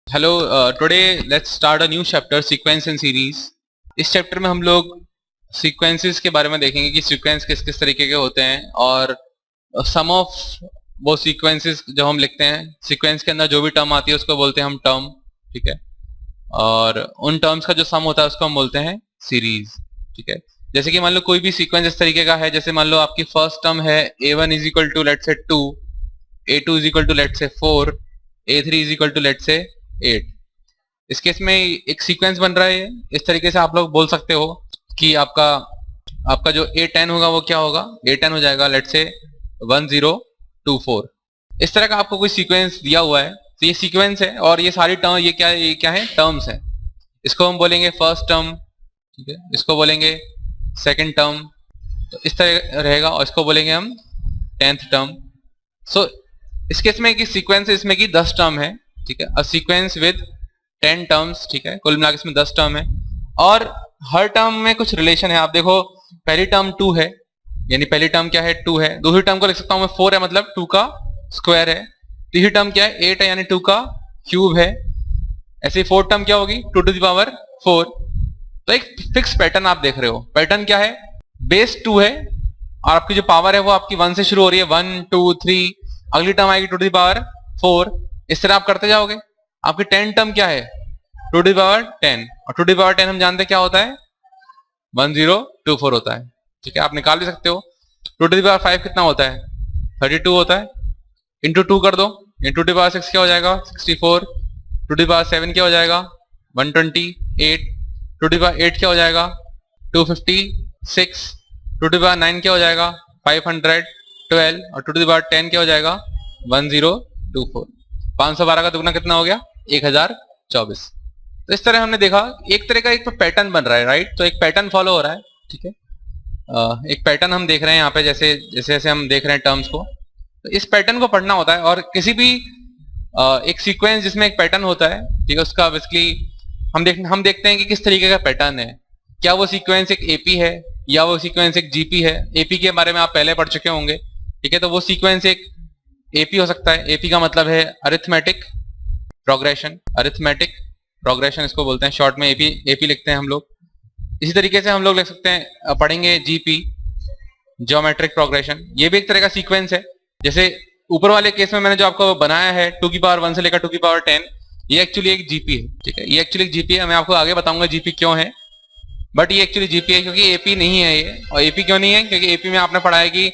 Hello, today let's start a new chapter sequence and series. इस chapter में हम लोग सीक्वेंसेस के बारे में देखेंगे कि सीक्वेंस किस किस तरीके के होते हैं और सम ऑफ वो सीक्वेंसेस जो हम लिखते हैं, सीक्वेंस के अंदर जो भी टर्म आती है उसको बोलते हैं हम टर्म। ठीक है, और उन टर्म्स का जो सम होता है उसको हम बोलते हैं सीरीज। ठीक है, जैसे कि मान लो कोई भी सीक्वेंस इस तरीके का है, जैसे मान लो आपकी फर्स्ट टर्म है a1 is equal to let's say 2, a2 is equal to let's say 4, a3 is equal to let's say 8। इस केस में एक सीक्वेंस बन रहा है। इस तरीके से आप लोग बोल सकते हो कि आपका जो a10 होगा वो क्या होगा, a10 हो जाएगा लेट्स से 1024। इस तरह का आपको कोई सीक्वेंस दिया हुआ है, तो ये सीक्वेंस है और ये सारी टर्म ये क्या है, टर्म्स है। इसको हम बोलेंगे फर्स्ट टर्म, ठीक है, इसको बोलेंगे सेकंड टर्म, तो इस तरह रहेगा, और इसको बोलेंगे हम 10th टर्म। सो इस केस में एक सीक्वेंस है इसमें कि 10 टर्म है। ठीक है, अ सीक्वेंस विद 10 टर्म्स। ठीक है, कुल मिलाकर इसमें 10 टर्म है और हर टर्म में कुछ रिलेशन है। आप देखो, पहली टर्म 2 है, यानी पहली टर्म क्या है, 2 है। दूसरी टर्म को लिख सकता हूं मैं 4 है, मतलब 2 का स्क्वायर है। तीसरी टर्म क्या है, 8 है, यानी 2 का क्यूब है। ऐसे ही फोर्थ टर्म क्या होगी, 2 टू द पावर 4। तो एक फिक्स पैटर्न आप देख रहे हो। पैटर्न क्या है, बेस 2 है और आपकी जो पावर है वो आपकी 1 से शुरू हो रही है, 1 2 3, अगली टर्म आएगी 2 टू द पावर 4। इस तरह आप करते जाओगे। आपकी 10 टर्म क्या है, 2 टू द पावर 10, और 2 टू द पावर 10 हम जानते हैं क्या होता है, 1024 होता है। ठीक है, आप निकाल भी सकते हो। 2 टू द पावर 5 कितना होता है, 32 होता है। इंटू 2 कर दो, 2 टू द पावर 6 क्या हो जाएगा, 64। 2 टू द पावर 7 क्या हो जाएगा, 128। 2 टू द पावर 8 क्या हो जाएगा, 256। 2 टू द पावर 9 क्या हो जाएगा, 512, और 2 टू द पावर 10 क्या हो जाएगा, 1024। 512 का दुगना कितना हो गया, 1024। तो इस तरह हमने देखा एक तरह का एक पैटर्न बन रहा है, राइट। तो एक पैटर्न फॉलो हो रहा है। ठीक है, एक पैटर्न हम देख रहे हैं यहाँ पे, जैसे जैसे जैसे हम देख रहे हैं टर्म्स को, तो इस पैटर्न को पढ़ना होता है। और किसी भी एक सीक्वेंस जिसमें एक पैटर्न होता है, ठीक है, उसका बेसिकली हम देखते हैं कि किस तरीके का पैटर्न है। क्या वो सीक्वेंस एक एपी है या वो सीक्वेंस एक जीपी है। एपी के बारे में आप पहले पढ़ चुके होंगे। ठीक है, तो वो सीक्वेंस एक एपी हो सकता है। एपी का मतलब है अरिथमेटिक प्रोग्रेशन। अरिथमेटिक प्रोग्रेशन इसको बोलते हैं, शॉर्ट में एपी एपी लिखते हैं हम लोग। इसी तरीके से हम लोग लिख सकते हैं, पढ़ेंगे जीपी, ज्योमेट्रिक प्रोग्रेशन। ये भी एक तरह का सीक्वेंस है। जैसे ऊपर वाले केस में मैंने जो आपको बनाया है 2 की पावर 1 से लेकर 2 की पावर 10, ये एक्चुअली एक जीपी है। ठीक है, ये एक्चुअली जीपी है। मैं आपको आगे बताऊंगा जीपी क्यों है, बट ये एक्चुअली जीपी है क्योंकि एपी नहीं है ये। और एपी क्यों नहीं है, क्योंकि एपी में आपने पढ़ा है कि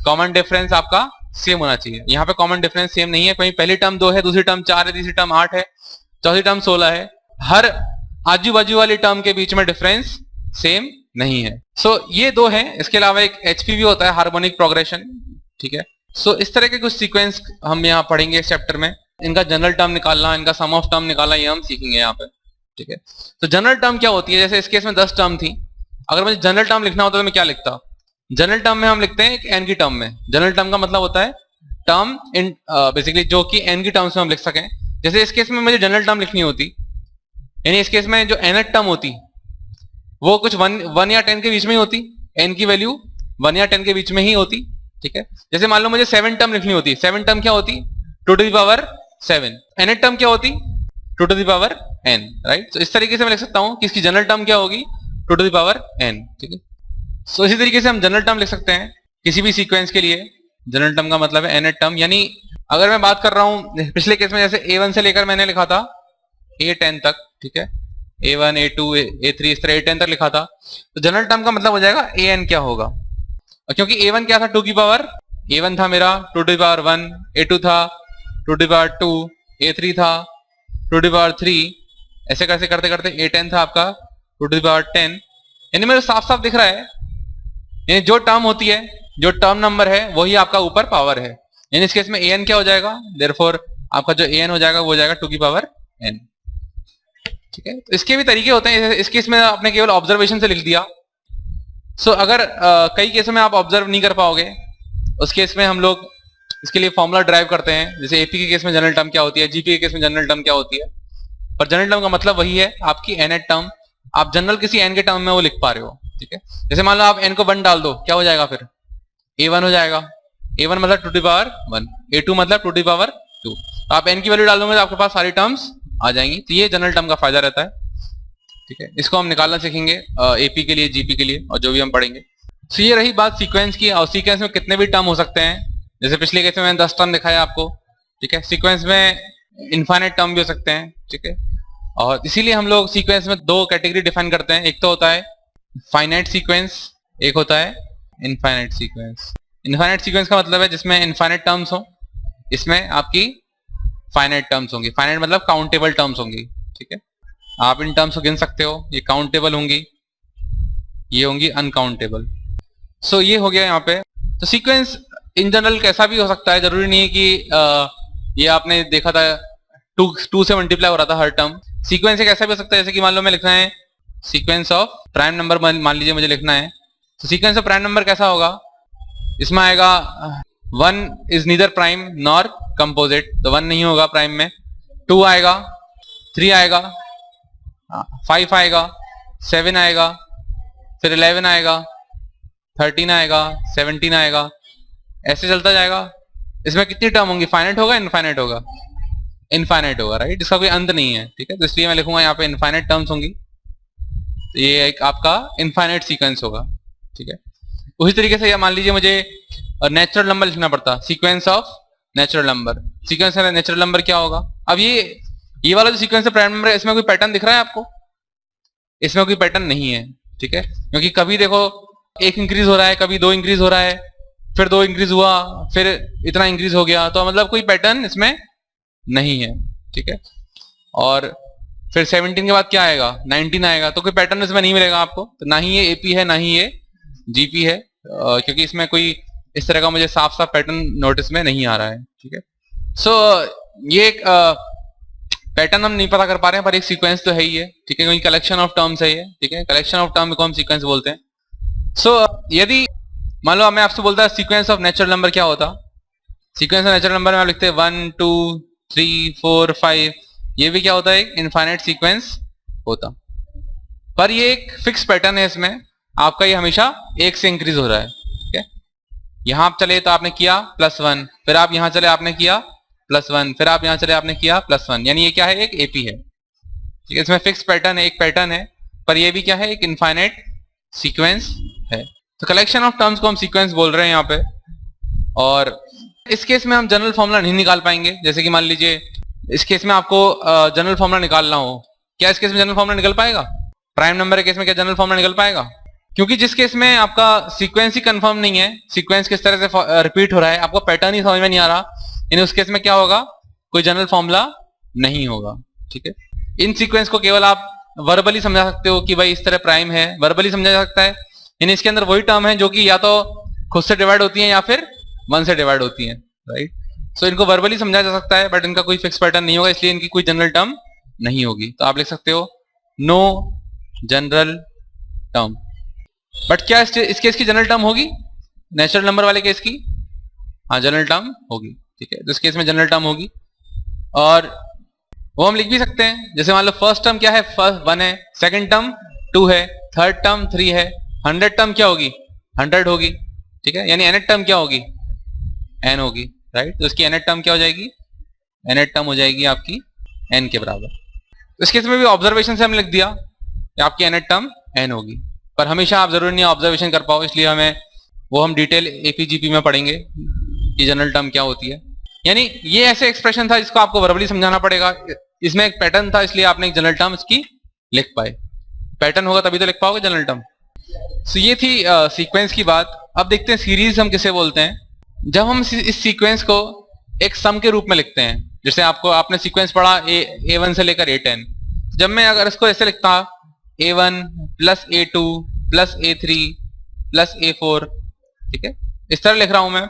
कॉमन डिफरेंस आपका सेम होना चाहिए। यहाँ पे कॉमन डिफरेंस सेम नहीं है। कहीं पहली टर्म 2 है, दूसरी टर्म 4 है, तीसरी टर्म 8 है, चौथी टर्म 16 है। हर आजू बाजू वाली टर्म के बीच में डिफरेंस सेम नहीं है। सो ये दो है। इसके अलावा एक एचपी भी होता है, हार्मोनिक प्रोग्रेशन। ठीक है, सो इस तरह के कुछ सीक्वेंस हम यहाँ पढ़ेंगे इस चैप्टर में। इनका जनरल टर्म निकालना, इनका सम ऑफ टर्म निकालना, ये हम सीखेंगे यहाँ पे। ठीक है, तो जनरल टर्म क्या होती है, जैसे इस केस में 10 टर्म थी। अगर मुझे जनरल टर्म लिखना होता तो मैं क्या लिखता, जनरल टर्म में हम लिखते हैं एन की टर्म में। जनरल टर्म का मतलब होता है टर्म इन बेसिकली जो कि एन की टर्म्स में हम लिख सकें। जैसे इस केस में मुझे जनरल टर्म लिखनी होती, यानी इस केस में जो nth टर्म होती वो कुछ 1 या 10 के बीच में ही होती। n की वैल्यू 1 या 10 के बीच में ही होती। ठीक है, जैसे मान लो मुझे 7 टर्म लिखनी होती। 7 टर्म क्या होती, 2 to the power 7। nth term क्या होती, 2 to the power n, right. तो इस तरीके से मैं लिख सकता हूं कि इसकी जनरल टर्म क्या होगी, 2 टू द पावर n। ठीक है, सो इसी तरीके से हम जनरल टर्म लिख सकते हैं किसी भी सीक्वेंस के लिए। जनरल टर्म का मतलब है nth टर्म। यानी अगर मैं बात कर रहा हूं पिछले केस में, जैसे a1 से लेकर मैंने लिखा था a10 तक। ठीक है, a1 a2 a3 इस तरह a10 तक लिखा था, तो जनरल टर्म का मतलब हो जाएगा an क्या होगा। और क्योंकि a1 क्या था, 2 की पावर, a1 था मेरा 2 टू द पावर 1, a2 था 2 टू द पावर 2, a3 था 2 टू द पावर 3, ऐसे कैसे करते करते a10 था आपका 2 टू द पावर 10। यानी मेरे साफ साफ दिख रहा है, यानी जो टर्म होती है, जो टर्म नंबर है, वही आपका ऊपर पावर है। यानी इस केस में an क्या हो जाएगा, देयरफॉर आपका जो an हो जाएगा वो हो जाएगा 2 की पावर n। ठीक है, तो इसके भी तरीके होते हैं। इस केस में आपने केवल ऑब्जर्वेशन से लिख दिया। सो अगर कई केसों में आप ऑब्जर्व नहीं कर पाओगे, उस केस में हम लोग इसके लिए फॉर्मूला ड्राइव करते हैं। जैसे एपी के केस में जनरल टर्म क्या होती है, जीपी के केस में जनरल टर्म क्या होती है। पर जनरल टर्म का मतलब वही है, आपकी nth टर्म। आप जनरल किसी n के टर्म में वो लिख पा रहे हो। ठीक है, जैसे मान लो आप n को 1 डाल दो, क्या हो जाएगा फिर, a1 हो जाएगा। a1 मतलब 2 टू द पावर 1, a2 मतलब 2 टू द पावर 2। तो आप n की वैल्यू डाल दोगे तो आपके पास सारी टर्म्स आ जाएंगी। तो ये जनरल टर्म का फायदा रहता है, ठीक है। इसको हम निकालना सीखेंगे एपी के लिए, जीपी के लिए और जो भी हम पढ़ेंगे। तो ये रही बात सीक्वेंस की। और सीक्वेंस में कितने भी टर्म हो सकते हैं, जैसे पिछले केस में मैंने 10 टर्म दिखाया आपको, ठीक है। सीक्वेंस में इनफाइनाइट टर्म भी हो सकते हैं, ठीक है। और इसीलिए हम लोग सीक्वेंस में दो कैटेगरी डिफाइन करते हैं, एक तो होता है फाइनाइट सीक्वेंस, एक होता है इनफाइनाइट सीक्वेंस। इनफाइनाइट सीक्वेंस का मतलब है जिसमें इनफाइनाइट टर्म्स हो, इसमें आपकी फाइनाइट टर्म्स होंगी। फाइनाइट मतलब काउंटेबल टर्म्स होंगी, ठीक है। आप इन टर्म्स को गिन सकते हो, ये काउंटेबल होंगी, ये होंगी अनकाउंटेबल। सो ये हो गया यहाँ पे। तो सीक्वेंस इन जनरल कैसा भी हो सकता है, जरूरी नहीं है कि ये आपने देखा था टू से मल्टीप्लाई हो रहा था हर टर्म। सीक्वेंस एक ऐसा भी हो सकता है जैसे कि मान लो मैं लिखना है सीक्वेंस ऑफ प्राइम नंबर, मान लीजिए मुझे लिखना है। तो सीक्वेंस ऑफ प्राइम नंबर कैसा होगा, इसमें आएगा 1 is neither prime nor composite, तो 1 नहीं होगा प्राइम में। 2 आएगा, 3 आएगा, 5 आएगा, 7 आएगा, फिर 11 आएगा, 13 आएगा, 17 आएगा, ऐसे चलता जाएगा। इसमें कितनी टर्म होंगी, फाइनाइट होगा इनफाइनाइट होगा, इनफाइनाइट होगा, राइट। इसका कोई अंत नहीं है, ठीक है। तो इसलिए मैं लिखूंगा यहाँ पे इनफाइनाइट टर्म्स होंगी। तो ये एक आपका इनफाइनाइट सीक्वेंस होगा, ठीक है। उसी तरीके से मान लीजिए मुझे नेचुरल नंबर लिखना पड़ता, sequence of natural number. Sequence of natural number क्या होगा, अब ये वाला जो सीक्वेंस ऑफ प्राइम नंबर है, इसमें कोई पैटर्न दिख रहा है आपको, इसमें कोई पैटर्न नहीं है, ठीक है। क्योंकि कभी देखो 1 इंक्रीज हो रहा है, कभी 2 इंक्रीज हो रहा है, फिर 2 इंक्रीज हुआ, फिर इतना इंक्रीज हो गया, तो मतलब कोई पैटर्न इसमें नहीं है, ठीक है। और फिर 17 के बाद क्या आएगा, 19 आएगा, तो कोई पैटर्न इसमें नहीं मिलेगा आपको। तो ना ही ये एपी है, ना ही ये जीपी है, क्योंकि इसमें कोई इस तरह का मुझे साफ साफ पैटर्न नोटिस में नहीं आ रहा है, ठीक है। सो ये एक पैटर्न हम नहीं पता कर पा रहे हैं, पर एक सीक्वेंस तो है ही है, ठीक है, क्योंकि कलेक्शन ऑफ टर्म्स है ये, ठीक है। कलेक्शन ऑफ टर्म को हम सीक्वेंस बोलते हैं। सो यदि मान लो मैं आपसे बोलता है सीक्वेंस ऑफ नेचुरल नंबर क्या होता, सीक्वेंस ऑफ नेचुरल नंबर में आप लिखते हैं 1 2 3 4 5, ये भी क्या होता है, एक इनफाइनाइट सीक्वेंस होता। पर ये एक फिक्स पैटर्न है, इसमें आपका ये हमेशा 1 से इंक्रीज हो रहा है, ठीक है। यहां आप चले तो आपने किया +1, फिर आप यहां चले आपने किया +1, फिर आप यहां चले आपने किया +1, यानी ये क्या है, एक एपी है, ठीक है। इसमें फिक्स पैटर्न है, एक पैटर्न है, पर ये भी क्या है, एक इनफाइनाइट सीक्वेंस है। तो कलेक्शन ऑफ टर्म्स को हम सीक्वेंस बोल रहे हैं यहाँ पे। और इस केस में हम जनरल फॉर्मूला नहीं निकाल पाएंगे। जैसे कि मान लीजिए इस केस में आपको जनरल फॉर्मूला निकालना हो, क्या इस केस में जनरल फॉर्मूला निकल पाएगा, प्राइम नंबर के केस में क्या जनरल फॉर्मूला निकल पाएगा? क्योंकि जिस केस में आपका सीक्वेंस ही कंफर्म नहीं है, सीक्वेंस किस तरह से रिपीट हो रहा है, आपको पैटर्न ही समझ में नहीं आ रहा, यानी उस केस में क्या होगा, कोई जनरल फॉर्मूला नहीं होगा, ठीक है। इन सीक्वेंस को केवल आप वर्बली समझा सकते हो कि भाई इस तरह प्राइम है, वर्बली समझा जा सकता है, यानी इसके अंदर वही टर्म है जो कि या तो खुद से डिवाइड होती है या फिर 1 से डिवाइड होती है, राइट। सो इनको वर्बली समझा जा सकता है, बट इनका कोई फिक्स पैटर्न नहीं होगा, इसलिए इनकी कोई जनरल टर्म नहीं होगी। तो आप लिख सकते हो नो जनरल टर्म। बट क्या इस केस की जनरल टर्म होगी, नेचुरल नंबर वाले केस की? हाँ, जनरल टर्म होगी, ठीक है। तो इस केस में जनरल टर्म होगी, और वो हम लिख भी सकते हैं। जैसे मान लो फर्स्ट टर्म क्या है, फर्स्ट 1 है, सेकंड टर्म 2 है, थर्ड टर्म 3 है, 100 टर्म क्या होगी, 100 होगी, ठीक है। यानी nth टर्म क्या होगी, n होगी, राइट। तो इसकी nth टर्म क्या हो जाएगी, nth टर्म हो जाएगी आपकी n के बराबर। तो इस केस में भी ऑब्जर्वेशन से हमने लिख दिया कि आपकी nth टर्म n होगी, पर हमेशा आप जरूरी नहीं ऑब्जर्वेशन कर पाओ, इसलिए हम डिटेल एपीजीपी में पढ़ेंगे कि जनरल टर्म क्या होती है। यानी ये ऐसे एक्सप्रेशन था जिसको आपको वर्बली समझाना पड़ेगा, इसमें एक पैटर्न था, इसलिए आपने एक जनरल टर्म इसकी लिख पाए। पैटर्न होगा तभी तो लिख पाओगे जनरल टर्म। सो ये थी सीक्वेंस की बात। अब देखते हैं सीरीज हम किसे बोलते हैं। जब हम इस सीक्वेंस को एक सम के रूप में लिखते हैं, जैसे आपने सीक्वेंस पढ़ा A1 से लेकर A10, जब मैं अगर इसको ऐसे लिखता A1 plus A2 plus A3 plus A4, ठीक है, इस तरह लिख रहा हूं मैं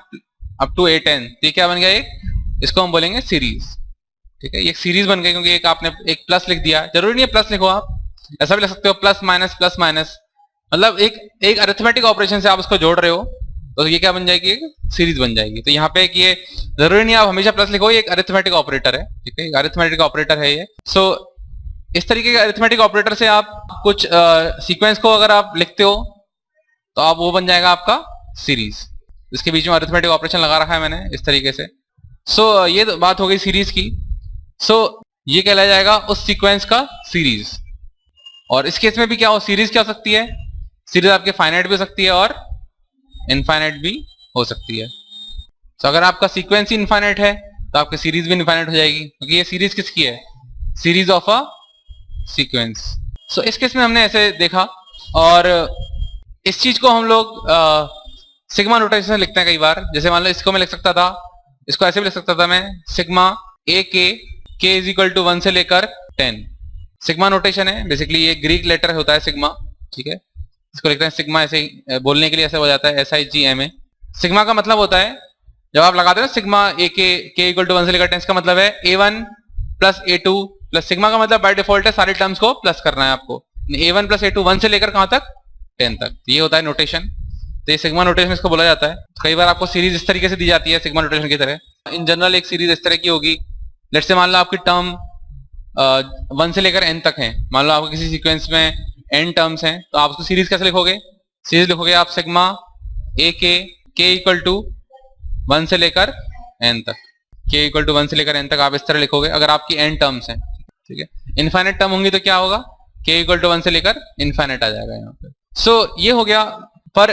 अप टू A10, तो ये क्या बन गया, एक इसको हम बोलेंगे सीरीज, ठीक है। ये एक सीरीज बन गई, क्योंकि एक आपने एक प्लस लिख दिया, जरूरी नहीं है प्लस लिखो, आप ऐसा भी लिख सकते हो प्लस माइनस, मतलब एक अरिथमेटिक ऑपरेशन से आप उसको जोड़ रहे हो, तो ये क्या बन जाएगी, एक सीरीज बन जाएगी। तो यहाँ पे एक ये जरूरी नहीं आप हमेशा प्लस लिखो, ये एक अरिथमेटिक ऑपरेटर है, ठीक है, एक अरिथमेटिक ऑपरेटर है ये। सो इस तरीके के अरिथमेटिक ऑपरेटर से आप कुछ सीक्वेंस को अगर आप लिखते हो तो आप वो बन जाएगा आपका सीरीज। इसके बीच में अरिथमेटिक ऑपरेशन लगा रखा है मैंने इस तरीके से। सो ये बात हो गई सीरीज की। सो ये कहलाया जाएगा उस सीक्वेंस का सीरीज। और इस केस में भी क्या हो, सीरीज क्या हो सकती है, सीरीज आपके फाइनाइट भी हो सकती है और इनफाइनाइट भी हो सकती है। तो अगर आपका सीक्वेंस ही इनफाइनाइट है तो आपकी सीरीज भी इनफाइनाइट हो जाएगी, क्योंकि ये सीरीज किसकी है, सीरीज ऑफ अ सीक्वेंस। सो इस केस में हमने ऐसे देखा, और इस चीज को हम लोग सिग्मा नोटेशन में लिखते हैं कई बार। जैसे मान लो इसको मैं लिख सकता था, इसको ऐसे भी लिख सकता था मैं, सिग्मा ए के इज इक्वल टू 1 से लेकर 10। सिग्मा नोटेशन है, बेसिकली ये ग्रीक लेटर होता है सिग्मा, ठीक है। इसको लिखते हैं सिग्मा, ऐसे ही बोलने के लिए ऐसे हो जाता है SIGMA। सिग्मा का मतलब होता है, जब आप लगाते हो ना सिग्मा ए के इक्वल टू 1 से लेकर 10, इसका मतलब है A1 plus A2 plus, sigma का मतलब बाय डिफॉल्ट है सारे टर्म्स को प्लस करना है आपको, A1 प्लस A2 1 से लेकर कहां तक, 10 तक। ये होता है नोटेशन, तो ये सिग्मा नोटेशन इसको बोला जाता है। कई बार आपको सीरीज इस तरीके से दी जाती है सिग्मा नोटेशन की तरह। इन जनरल एक सीरीज इस तरह की होगी, लेट्स से मान लो आपकी टर्म 1 से लेकर n तक है, मान लो आपको किसी सीक्वेंस में n टर्म्स हैं, तो आप उसको सीरीज कैसे लिखोगे, सीरीज लिखोगे आप सिग्मा ए के इक्वल टू 1 से लेकर n तक, k इक्वल टू 1 से लेकर n तक आप इस तरह लिखोगे अगर आपकी n टर्म्स हैं, ठीक है। इनफाइनाइट टर्म होंगी तो क्या होगा, k इक्वल टू 1 से लेकर इनफाइनाइट आ जाएगा यहाँ पे। सो ये हो गया। पर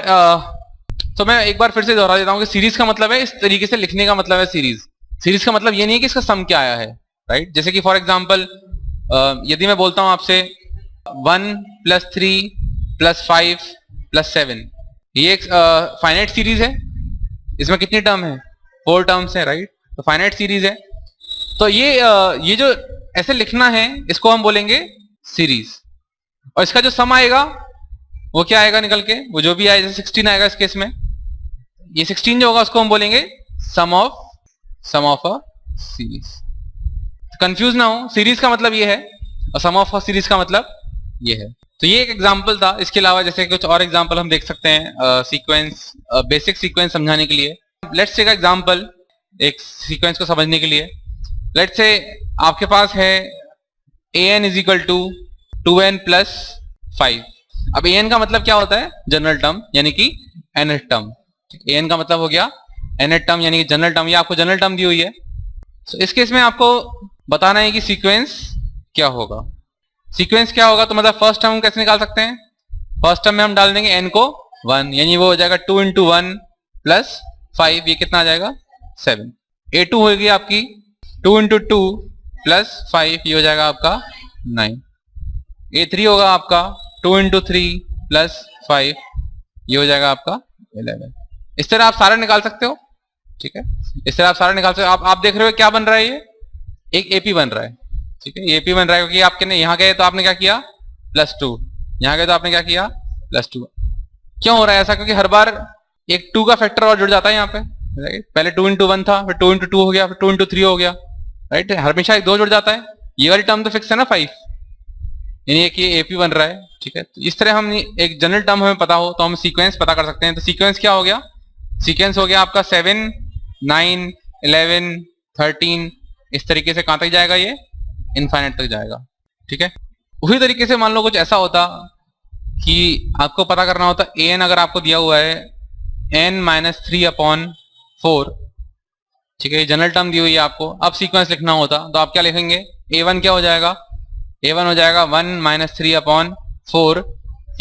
तो मैं एक बार फिर से दोहरा देता हूँ कि सीरीज का मतलब है, इस तरीके से लिखने का मतलब है सीरीज। सीरीज का मतलब ये नहीं है कि इसका सम क्या आया है, राइट। जैसे कि फॉर एग्जांपल यदि मैं बोलता हूं आपसे 1 प्लस 3 प्लस 5 प्लस 7, ये एक फाइनाइट सीरीज है, इसमें कितनी टर्म है, 4 टर्म्स है, राइट। तो फाइनाइट सीरीज है, तो ये जो ऐसे लिखना है इसको हम बोलेंगे सीरीज। और इसका जो सम आएगा वो क्या आएगा निकल के, वो जो भी आए, जैसे 16 आएगा इस केस में, ये 16 जो होगा उसको हम बोलेंगे सम ऑफ अ सीरीज। कंफ्यूज ना हो, सीरीज का मतलब ये है और सम ऑफ अ सीरीज का मतलब ये है। तो ये एक एग्जांपल था। इसके अलावा जैसे कुछ और एग्जांपल हम देख सकते हैं सीक्वेंस, बेसिक सीक्वेंस समझाने के लिए। लेट्स टेक एग्जांपल, एक सीक्वेंस को समझने के लिए। लेट्स से आपके पास है an is equal to 2n plus 5। अब an का मतलब क्या होता है, जनरल टर्म, यानी कि nth टर्म। an का मतलब हो गया nth टर्म, यानी कि जनरल टर्म। ये आपको जनरल टर्म दी हुई है। तो इस केस में आपको बताना है कि सीक्वेंस क्या होगा। सीक्वेंस क्या होगा, तो मतलब फर्स्ट टर्म कैसे निकाल सकते हैं, फर्स्ट टर्म में हम डाल देंगे n को 1, यानी वो हो जाएगा 2 इंटू 1 प्लस 5, ये कितना आ जाएगा 7। a2 होगी आपकी 2 इंटू 2 प्लस 5, ये हो जाएगा आपका 9। a3 होगा आपका 2 इंटू 3 प्लस 5, ये हो जाएगा आपका 11। इस तरह आप सारा निकाल सकते हो, ठीक है। इस तरह आप सारा निकाल सकते हो। आप देख रहे हो क्या बन रहा है, ये एक एपी बन रहा है, ठीक है। एपी बन रहा है क्योंकि आपके ने यहाँ गए तो आपने क्या किया +2, यहाँ गए तो आपने क्या किया +2। क्यों हो रहा है ऐसा, क्योंकि हर बार एक 2 का फैक्टर और जुड़ जाता है यहाँ पे, राइट। पहले 2 इंटू 1 था, फिर 2 इंटू 2 हो गया, फिर 2 इंटू 3 हो गया, राइट। हमेशा एक 2 जुड़ जाता है। ये वाली टर्म तो फिक्स है ना 5, यानी एक ये एपी बन रहा है, ठीक है। तो इस तरह हम एक जनरल टर्म हमें पता हो तो हम सीक्वेंस पता कर सकते हैं। तो सीक्वेंस क्या हो गया, सीक्वेंस हो गया आपका 7 9 11 13, इस तरीके से कहां तक जाएगा, ये इनफाइनाइट तक जाएगा, ठीक है। उसी तरीके से मान लो कुछ ऐसा होता कि आपको पता करना होता an, अगर आपको दिया हुआ है n-3/4, ठीक है, ये जनरल टर्म दी हुई है आपको। अब सीक्वेंस लिखना होता तो आप क्या लिखेंगे, a1 क्या हो जाएगा, a1 हो जाएगा 1 - 3/4,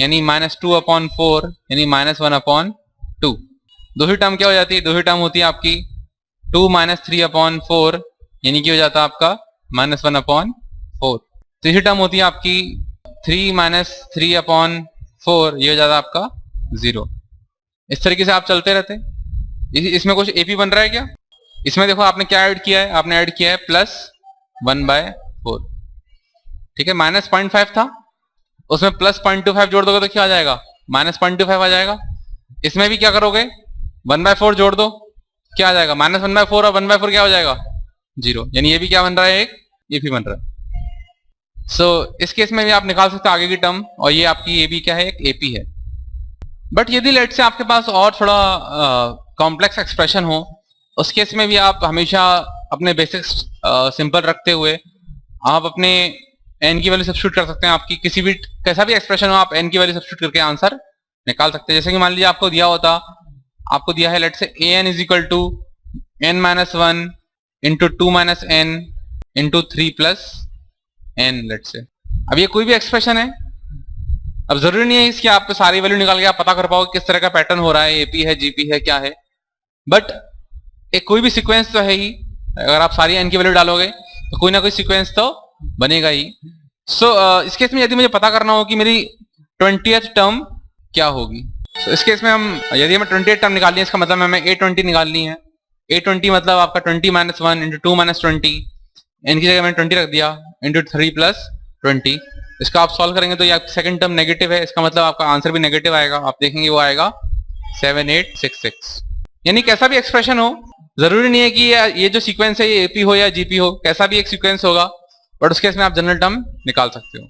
यानी -2/4, यानी -1/2। दूसरी टर्म क्या हो जाती है, दूसरी टर्म होती है आपकी 2 - 3/4, यानी कि हो जाता है आपका -1/4। तीसरी टर्म होती है आपकी 3 - 3/4, ये हो जाता है आपका 0। इस तरीके से आप चलते रहते। इसमें कुछ एपी बन रहा है क्या, इसमें देखो आपने क्या ऐड किया है, आपने ऐड किया है +1/4, ठीक है। -0.5 था, उसमें +0.25 जोड़ दोगे तो क्या आ जाएगा, -0.25 आ जाएगा। इसमें भी क्या करोगे, 1/4 जोड़ दो, क्या आ जाएगा, -1/4, और 1/4 क्या हो जाएगा 0, यानी ये भी क्या बन रहा है, एक एपी बन रहा है। सो इस केस में भी आप निकाल सकते हो आगे की टर्म, और ये आपकी ये भी क्या है, एक एपी है। बट यदि लेट से आपके पास और थोड़ा कॉम्प्लेक्स एक्सप्रेशन हो, उस केस में भी आप हमेशा अपने बेसिक्स सिंपल रखते हुए आप अपने n की वैल्यू सब्स्टिट्यूट कर सकते हैं। आपकी किसी भी कैसा भी एक्सप्रेशन हो, आप n की वैल्यू सब्स्टिट्यूट करके आंसर निकाल सकते हैं। जैसे कि मान लीजिए आपको दिया होता, आपको दिया है let say an is equal to n - 1 into 2 - n into 3 plus n let say. अब ये कोई भी एक्सप्रेशन है, अब जरूरी नहीं है इसकी आप सारी वैल्यू निकाल के आप पता कर पाओ किस तरह का पैटर्न हो रहा है, एपी है, जीपी है, क्या है, बट एक कोई भी सीक्वेंस तो है ही। अगर आप सारी n की वैल्यू डालोगे तो कोई ना कोई सीक्वेंस तो बनेगा ही। इस केस में यदि मुझे पता करना हो कि मेरी 20th टर्म क्या होगी, तो इस केस में यदि हमें 20th टर्म निकालनी है, इसका मतलब हमें A20 निकालनी है। A20 मतलब आपका 20 - 1 इंटू 2 - 20, n की जगह मैंने 20 रख दिया, इंटू 3 प्लस 20। इसका आप सॉल्व करेंगे तो ये आपकी सेकंड टर्म नेगेटिव है, इसका मतलब आपका आंसर भी नेगेटिव आएगा। आप देखेंगे वो आएगा 7866। यानी कैसा भी एक्सप्रेशन हो, जरूरी नहीं है कि ये जो सीक्वेंस है ये एपी हो या जीपी हो, कैसा भी एक सीक्वेंस होगा, बट उस केस में आप जनरल टर्म निकाल सकते हो।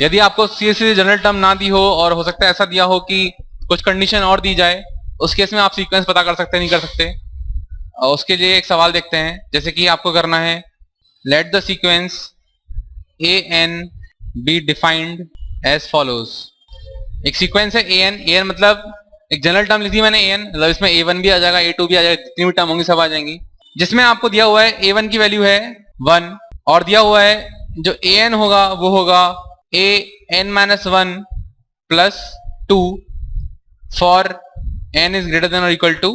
यदि आपको सीधे जनरल टर्म ना दी हो और हो सकता है ऐसा दिया हो कि कुछ कंडीशन और दी जाए, उस केस में आप सीक्वेंस पता कर सकते हैं, नहीं कर सकते। उसके लिए एक सवाल देखते हैं, जैसे कि आपको करना है let the sequence an be defined as follows. एक सीक्वेंस है an मतलब एक जनरल टर्म लिखी मैंने an, मतलब इसमें a1 भी आ जाएगा, a2 भी आ जाएगा, जितनी भी टर्म होंगी सब आ जाएंगी। जिसमें आपको दिया हुआ है a1 की वैल्यू है 1 और दिया हुआ है जो an होगा वो होगा an-1 plus 2 for n is greater than और इक्वल टू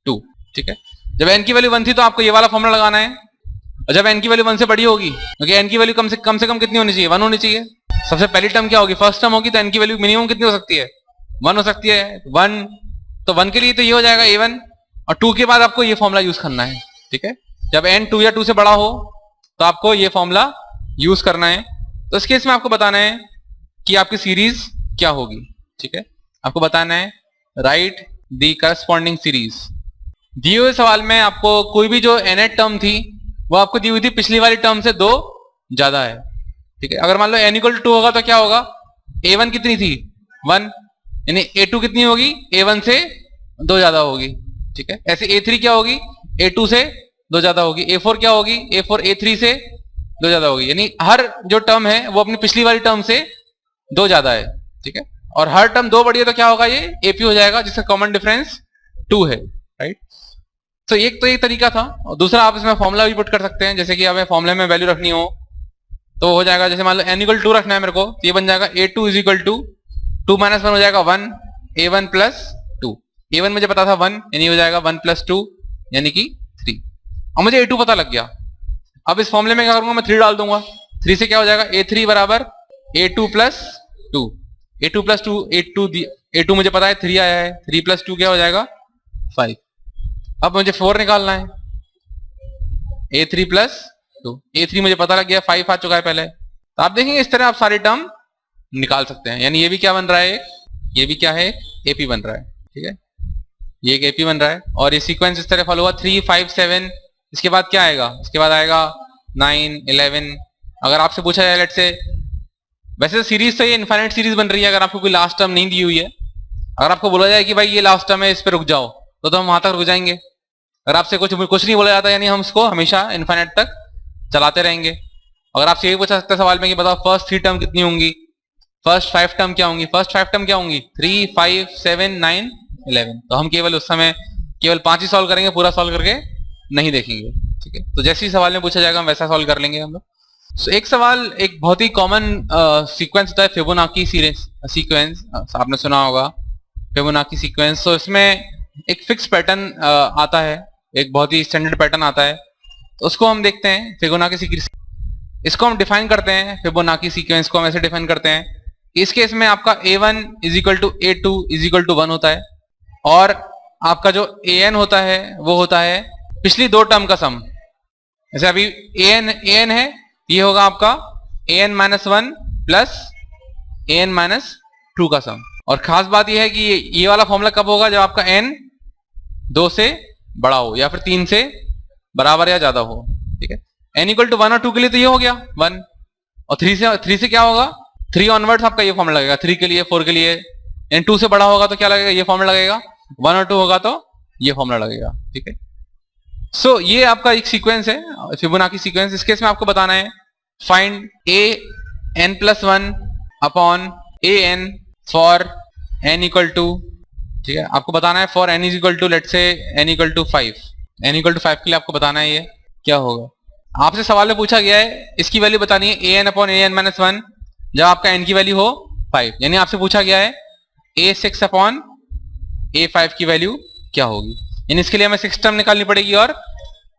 2। ठीक है, जब n की वैल्यू 1 थी तो आपको ये वाला फॉर्मूला लगाना है, और जब n की वैल्यू 1 से बड़ी होगी, क्योंकि n की वैल्यू कम से कम कितनी होनी चाहिए, 1 होनी चाहिए। सबसे पहली टर्म क्या होगी, फर्स्ट टर्म होगी, तो n की वैल्यू मिनिमम कितनी हो सकती है, 1 हो सकती है। 1 तो 1 के लिए तो ये हो जाएगा a1, और 2 के बाद आपको ये फॉर्मूला यूज करना है। ठीक है, जब n 2 या 2 से बड़ा हो तो आपको ये फॉर्मूला यूज करना है। तो इस केस में आपको बताना है कि आपकी सीरीज क्या होगी। ठीक है, आपको बताना है राइट द करस्पॉन्डिंग सीरीज। दिए हुए सवाल में आपको कोई भी जो nth टर्म थी वो आपको दी हुई थी पिछली वाली टर्म से 2 ज्यादा है। ठीक है, अगर मान लो n = 2 होगा तो क्या होगा, a1 कितनी थी 1, यानी a2 कितनी होगी, a1 से 2 ज्यादा होगी। ठीक है, ऐसे a3 क्या होगी, a2 से 2 ज्यादा होगी। a4 क्या होगी, a4 a3 से 2 ज्यादा होगी। यानी हर जो टर्म है वो अपनी पिछली वाली टर्म से 2 ज्यादा है। ठीक है, और हर टर्म 2 बड़ी है तो क्या होगा, ये AP हो जाएगा, जिसका कॉमन डिफरेंस 2 है। राइट, तो एक तरीका था। और दूसरा आप इसमें फॉर्मूला भी पुट कर सकते हैं, जैसे कि हमें फॉर्मूले में वैल्यू रखनी हो तो हो जाएगा, जैसे मान लो n = 2 रखना है मेरे को, तो ये बन जाएगा a2 = 2 - 1 हो जाएगा 1, a1 + 2। a1 मुझे पता था 1, यानी हो जाएगा 1 + 2 यानी कि 3। अब मुझे a2 पता लग गया, अब इस फॉर्मूले में क्या करूंगा, मैं 3 डाल दूंगा। 3 से क्या हो जाएगा, a3 बराबर a2 + 2, a2 + 2, a2 मुझे पता है 3 आया है, 3 + 2 क्या हो जाएगा 5। अब मुझे 4 निकालना है, a3 + 2, a3 मुझे पता लग गया, 5 आ चुका है पहले। तो आप देखेंगे इस तरह आप सारी टर्म निकाल सकते हैं। यानी ये भी क्या बन रहा है, ये भी क्या है, AP बन रहा है। ठीक है, ये एक AP बन रहा है, और ये सीक्वेंस इस तरह फॉलो हुआ 3 5 7। इसके बाद क्या आएगा, इसके बाद आएगा 9 11। अगर आपसे पूछा जाए लेट से, वैसे तो सीरीज तो ये इनफाइनाइट सीरीज बन रही है, अगर आपको कोई लास्ट टर्म नहीं दी हुई है, अगर आपको बोला जाए कि भाई ये लास्ट टर्म है इस पे रुक जाओ, तो हम वहां तक रुक जाएंगे। अगर आपसे कुछ नहीं बोला जाता, यानी हम इसको हमेशा इनफाइनाइट तक चलाते रहेंगे। अगर आपसे ये पूछा सकता है सवाल में कि बताओ फर्स्ट 3 टर्म कितनी होंगी, फर्स्ट 5 टर्म क्या होंगी, फर्स्ट 5 टर्म क्या होंगी 3 5 7 9 11, तो हम केवल उस समय केवल 5 ही सॉल्व करेंगे, पूरा सॉल्व करके नहीं देखेंगे। ठीक है, तो जैसे ही सवाल में पूछा जाएगा हम वैसा सॉल्व कर लेंगे हम लोग। So, एक सवाल, एक बहुत ही कॉमन सीक्वेंस होता है फिबोनाची सीक्वेंस, आपने सुना होगा फिबोनाची सीक्वेंस। तो इसमें एक फिक्स पैटर्न आता है, एक बहुत ही स्टैंडर्ड पैटर्न आता है, तो उसको हम देखते हैं फिबोनाची सीक्वेंस। इसको हम डिफाइन करते हैं, फिबोनाची सीक्वेंस को हम ऐसे डिफाइन करते हैं, इस केस में आपका a1 = a2 = 1 होता है, और आपका जो an होता है वो होता है पिछली 2 टर्म का सम। जैसे अभी an है, ये होगा आपका an-1 प्लस an-2 का सम। और खास बात यह है कि ये वाला फॉर्मूला कब होगा, जब आपका n 2 से बड़ा हो या फिर 3 से बराबर या ज्यादा हो। ठीक है, n = 1 और 2 के लिए तो ये हो गया 1, और 3 से क्या होगा, 3 ऑनवर्ड्स आपका ये फॉर्मूला लगेगा, 3 के लिए 4 के लिए। n 2 से बड़ा होगा तो क्या लगेगा, ये फॉर्मूला लगेगा, 1 और 2 होगा तो ये फॉर्मूला लगेगा। ठीक है, सो ये आपका एक सीक्वेंस है फिबोनाची सीक्वेंस। इस केस में आपको बताना है find an+1 upon an for n = ठीक है, आपको बताना है for n = let's say n = 5, n = 5 के लिए आपको बताना है ये क्या होगा। आपसे सवाल में पूछा गया है इसकी वैल्यू बतानी है an अपॉन an-1 जब आपका n की वैल्यू हो 5, यानी आपसे पूछा गया है a6 अपॉन a5 की वैल्यू क्या होगी। यानी इसके लिए हमें 6 टर्म निकालनी पड़ेगी और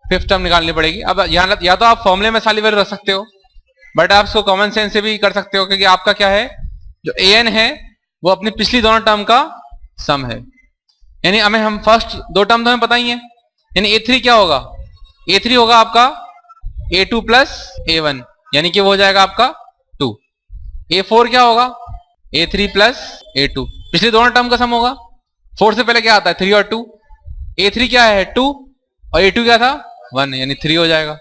5th टर्म निकालनी पड़ेगी। अब या तो आप फॉर्मूले में सारी वैल्यू रख सकते हो, बट आप इसको कॉमन सेंस से भी कर सकते हो, क्योंकि आपका क्या है, जो an है वो अपनी पिछली दोनों टर्म का सम है। यानी हम फर्स्ट दो टर्म तो हमें पता ही है, यानी a3 क्या होगा, a3 होगा आपका a2 प्लस a1, यानी कि वो हो जाएगा आपका 2। a4 क्या होगा, a3 प्लस a2, पिछली दोनों टर्म का सम होगा। 4 से पहले क्या आता है, 3 और 2। a3 क्या है 2 और a2 क्या था 1, यानी 3 हो जाएगा।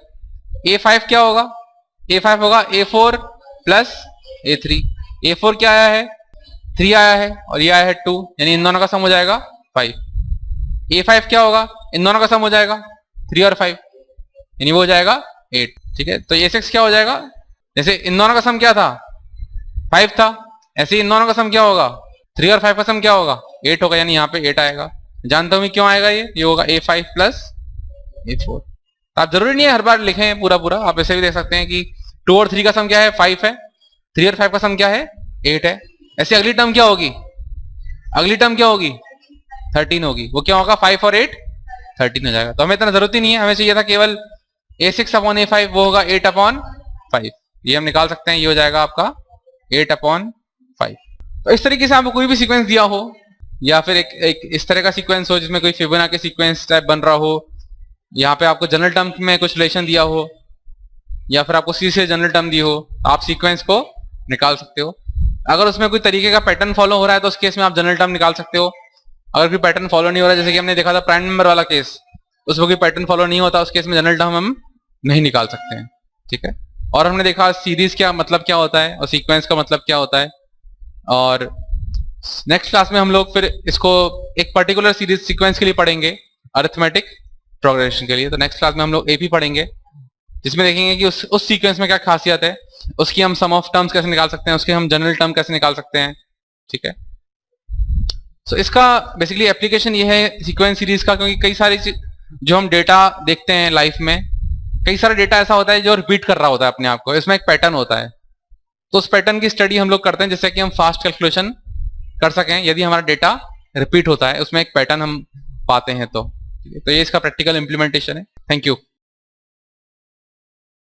a5 क्या होगा, a5 होगा a4 प्लस a3। a4 क्या आया है 3 आया है और ये आया है 2, यानी इन दोनों का सम हो जाएगा 5। a5 क्या होगा, इन दोनों का सम हो जाएगा 3 और 5, यानी वो हो जाएगा 8। ठीक है, तो a6 क्या हो जाएगा, जैसे इन दोनों का सम क्या था 5 था, ऐसे ही इन दोनों का सम क्या होगा 3 और 5 का सम क्या होगा 8 होगा, यानी यहाँ पे 8 आएगा। जानता हूं मैं क्यों आएगा, ये होगा a5 प्लस a4। आप जरूरी नहीं है हर बार लिखें पूरा पूरा, आप ऐसे भी देख सकते हैं कि 2 और 3 का सम क्या है 5 है, 3 और 5 का सम क्या है 8 है। ऐसे अगली टर्म क्या होगी, अगली टर्म क्या होगी 13 होगी, वो क्या होगा 5 और 8 13 हो जाएगा। तो हमें इतना जरूरत ही नहीं है, हमें चाहिए था केवल a6 अपॉन a5, वो होगा 8 अपॉन 5, ये हम निकाल सकते हैं, ये हो जाएगा आपका 8 अपॉन 5। तो इस तरीके से आपको कोई भी सीक्वेंस दिया हो, या फिर एक इस तरह का सीक्वेंस हो जिसमें कोई फिबोनाची सीक्वेंस टाइप बन रहा हो, यहाँ पे आपको जनरल टर्म में कुछ रिलेशन दिया हो, या फिर आपको सी से जनरल टर्म दी हो, आप सीक्वेंस को निकाल सकते हो। अगर उसमें कोई तरीके का पैटर्न फॉलो हो रहा है तो उस केस में आप जनरल टर्म निकाल सकते हो। अगर कोई पैटर्न फॉलो नहीं हो रहा है, जैसे कि हमने देखा था प्राइम नंबर वाला केस, उसमें कोई पैटर्न फॉलो नहीं होता, उस केस में जनरल टर्म हम नहीं निकाल सकते हैं। ठीक है, और हमने देखा सीरीज क्या मतलब क्या होता है और सीक्वेंस का मतलब क्या होता है। और नेक्स्ट क्लास में हम लोग फिर इसको एक पर्टिकुलर सीरीज सीक्वेंस के लिए पढ़ेंगे, अरिथमेटिक प्रोग्रेशन के लिए। तो नेक्स्ट क्लास में हम लोग एपी पढ़ेंगे, जिसमें देखेंगे कि उस सीक्वेंस में क्या खासियत है, उसकी हम सम ऑफ टर्म्स कैसे निकाल सकते हैं, उसके हम जनरल टर्म कैसे निकाल सकते हैं। ठीक है, तो इसका बेसिकली एप्लीकेशन ये है सीक्वेंस सीरीज का, क्योंकि कई सारी जो हम डेटा देखते हैं लाइफ में, कई सारा डेटा ऐसा होता है जो रिपीट कर रहा होता है अपने आप को, इसमें एक पैटर्न होता है। तो उस पैटर्न की स्टडी हम लोग करते हैं जिससे कि हम फास्ट कैलकुलेशन कर सकें, यदि हमारा डेटा रिपीट होता है, उसमें एक पैटर्न हम पाते हैं। तो ये इसका प्रैक्टिकल इंप्लीमेंटेशन है। Thank you.